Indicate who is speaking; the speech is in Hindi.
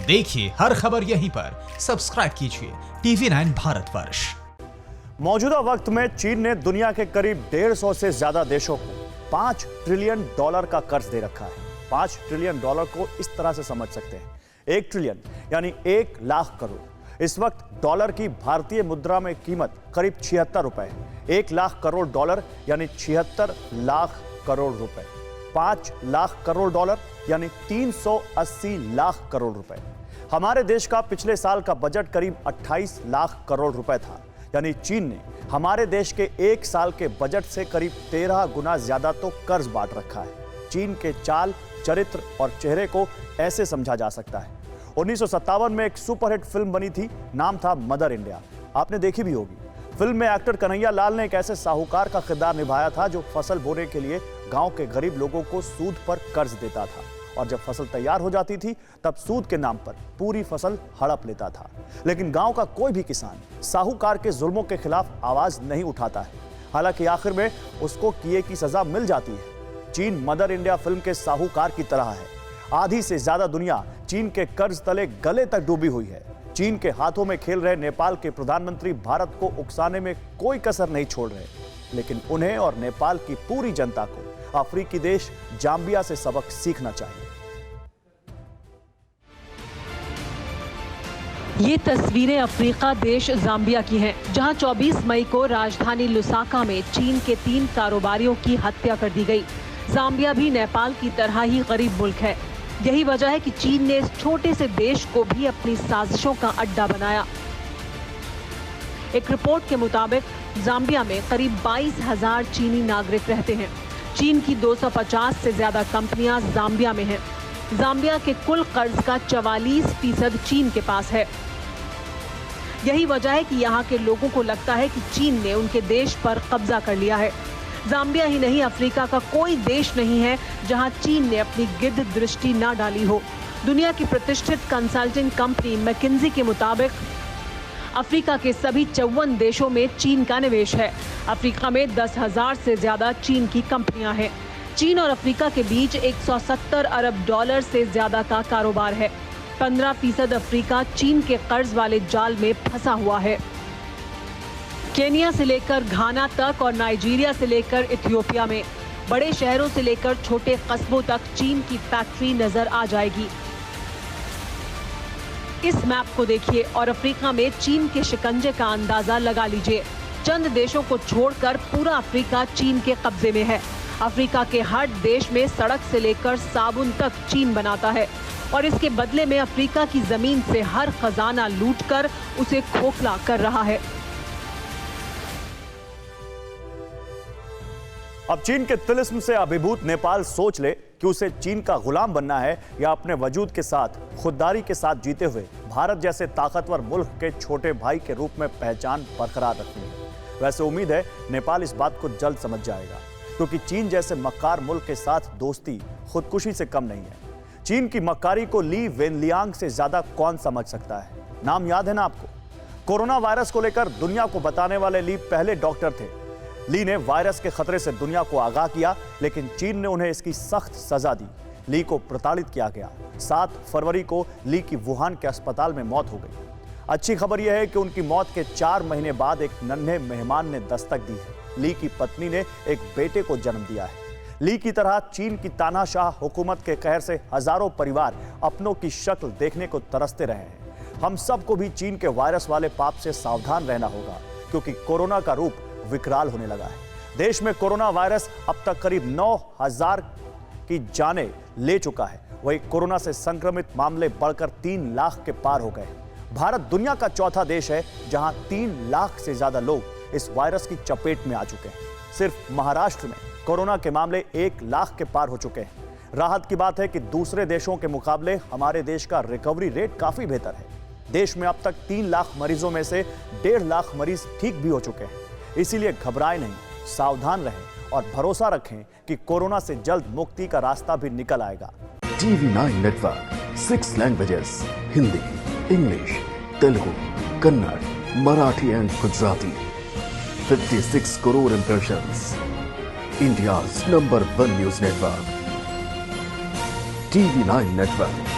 Speaker 1: देखिए हर खबर यहीं पर, सब्सक्राइब कीजिए TV9 भारतवर्ष।
Speaker 2: मौजूदा वक्त में चीन ने दुनिया के करीब 150 से ज्यादा देशों को $5 ट्रिलियन का कर्ज दे रखा है। $5 ट्रिलियन को इस तरह से समझ सकते हैं, 1 ट्रिलियन यानी 1 लाख करोड़। इस वक्त डॉलर की भारतीय मुद्रा में कीमत करीब 76 रुपए है। 1 लाख करोड़ डॉलर यानी 76 लाख करोड़ रुपए। 5 लाख करोड़ डॉलर यानी 380 लाख करोड़ रुपए। हमारे देश का पिछले साल का बजट करीब 28 लाख करोड़ रुपए था, यानी चीन ने हमारे देश के 1 साल के बजट से करीब 13 गुना ज्यादा तो कर्ज बांट रखा है। चीन के चाल, चरित्र और चेहरे को ऐसे समझा जा सकता है। 1957 में एक सुपरहिट फिल्म बनी थी, नाम था मदर इंडिया। आपने देखी भी होगी। फिल्म में एक्टर कन्हैया लाल ने एक ऐसे साहूकार का किरदार निभाया था जो फसल बोने के लिए गांव के गरीब लोगों को सूद पर कर्ज देता था, और जब फसल तैयार हो जाती थी तब सूद के नाम पर पूरी फसल हड़प लेता था। लेकिन गांव का कोई भी किसान साहूकार के जुल्मों के खिलाफ आवाज नहीं उठाता है। हालांकि आखिर में उसको किए की सजा मिल जाती है। चीन मदर इंडिया फिल्म के साहूकार की तरह है। आधी से ज्यादा दुनिया चीन के कर्ज तले गले तक डूबी हुई है। चीन के हाथों में खेल रहे नेपाल के प्रधानमंत्री भारत को उकसाने में कोई कसर नहीं छोड़ रहे, लेकिन उन्हें और नेपाल की पूरी जनता को अफ्रीकी देश जाम्बिया से सबक सीखना चाहिए।
Speaker 3: ये तस्वीरें अफ्रीका देश जाम्बिया की हैं, जहां 24 मई को राजधानी लुसाका में चीन के 3 कारोबारियों की हत्या कर दी गई। जाम्बिया भी नेपाल की तरह ही गरीब मुल्क है। यही वजह है कि चीन ने इस छोटे से देश को भी अपनी साजिशों का अड्डा बनाया। एक रिपोर्ट के मुताबिक जाम्बिया में करीब 22,000 चीनी नागरिक रहते हैं। चीन की 250 से ज्यादा कंपनियां जाम्बिया में हैं। जाम्बिया के कुल कर्ज का 44% चीन के पास है। यही वजह है कि यहाँ के लोगों को लगता है कि चीन ने उनके देश पर कब्जा कर लिया है। जाम्बिया ही नहीं, अफ्रीका का कोई देश नहीं है जहां चीन ने अपनी गिद्ध दृष्टि ना डाली हो। दुनिया की प्रतिष्ठित कंसल्टिंग कंपनी मैकिन्जी के मुताबिक अफ्रीका के सभी 54 देशों में चीन का निवेश है। अफ्रीका में 10,000 से ज्यादा चीन की कंपनियां हैं। चीन और अफ्रीका के बीच $170 अरब से ज्यादा का कारोबार है। 15% अफ्रीका चीन के कर्ज वाले जाल में फंसा हुआ है। केनिया से लेकर घाना तक और नाइजीरिया से लेकर इथियोपिया में बड़े शहरों से लेकर छोटे कस्बों तक चीन की फैक्ट्री नजर आ जाएगी। इस मैप को देखिए और अफ्रीका में चीन के शिकंजे का अंदाजा लगा लीजिए। चंद देशों को छोड़कर पूरा अफ्रीका चीन के कब्जे में है। अफ्रीका के हर देश में सड़क से लेकर साबुन तक चीन बनाता है, और इसके बदले में अफ्रीका की जमीन से हर खजाना लूटकर उसे खोखला कर रहा है।
Speaker 2: अब चीन के तिलिस्म से अभिभूत नेपाल सोच ले कि उसे चीन का गुलाम बनना है या अपने वजूद के साथ खुददारी के साथ जीते हुए भारत जैसे ताकतवर मुल्क के छोटे भाई के रूप में पहचान बरकरार रखनी है। वैसे उम्मीद है नेपाल इस बात को जल्द समझ जाएगा, क्योंकि चीन जैसे मक्कार मुल्क के साथ दोस्ती खुदकुशी से कम नहीं है। चीन की मक्कारी को ली वेनलियांग से ज्यादा कौन समझ सकता है? नाम याद है ना आपको? कोरोना वायरस को लेकर दुनिया को बताने वाले ली पहले डॉक्टर थे। ली ने वायरस के खतरे से दुनिया को आगाह किया, लेकिन चीन ने उन्हें इसकी सख्त सजा दी। ली को प्रताड़ित किया गया। 7 फरवरी को ली की वुहान के अस्पताल में मौत हो गई। अच्छी खबर यह है कि उनकी मौत के 4 महीने बाद एक नन्हे मेहमान ने दस्तक दी है। ली की पत्नी ने एक बेटे को जन्म दिया है। ली की तरह चीन की तानाशाह हुकूमत के कहर से हजारों परिवार अपनों की शक्ल देखने को तरसते रहे हैं। हम सबको भी चीन के वायरस वाले पाप से सावधान रहना होगा, क्योंकि कोरोना का रूप विकराल होने लगा है। देश में कोरोना वायरस अब तक करीब 9,000 की जानें ले चुका है। वही कोरोना से संक्रमित मामले बढ़कर 3 लाख के पार हो गए। भारत दुनिया का चौथा देश है जहां 3 लाख से ज्यादा लोग इस वायरस की चपेट में आ चुके हैं। सिर्फ महाराष्ट्र में कोरोना के मामले 1 लाख के पार हो चुके हैं। राहत की बात है कि दूसरे देशों के मुकाबले हमारे देश का रिकवरी रेट काफी बेहतर है। देश में अब तक 3 लाख मरीजों में से 1.5 लाख मरीज ठीक भी हो चुके हैं। इसीलिए घबराएं नहीं, सावधान रहें और भरोसा रखें कि कोरोना से जल्द मुक्ति का रास्ता भी निकल आएगा।
Speaker 4: TV9 network 6 languages, Hindi, English, Telugu, Kannada, Marathi and Gujarati. 56 crore impressions. India's #1 news network. TV9 network.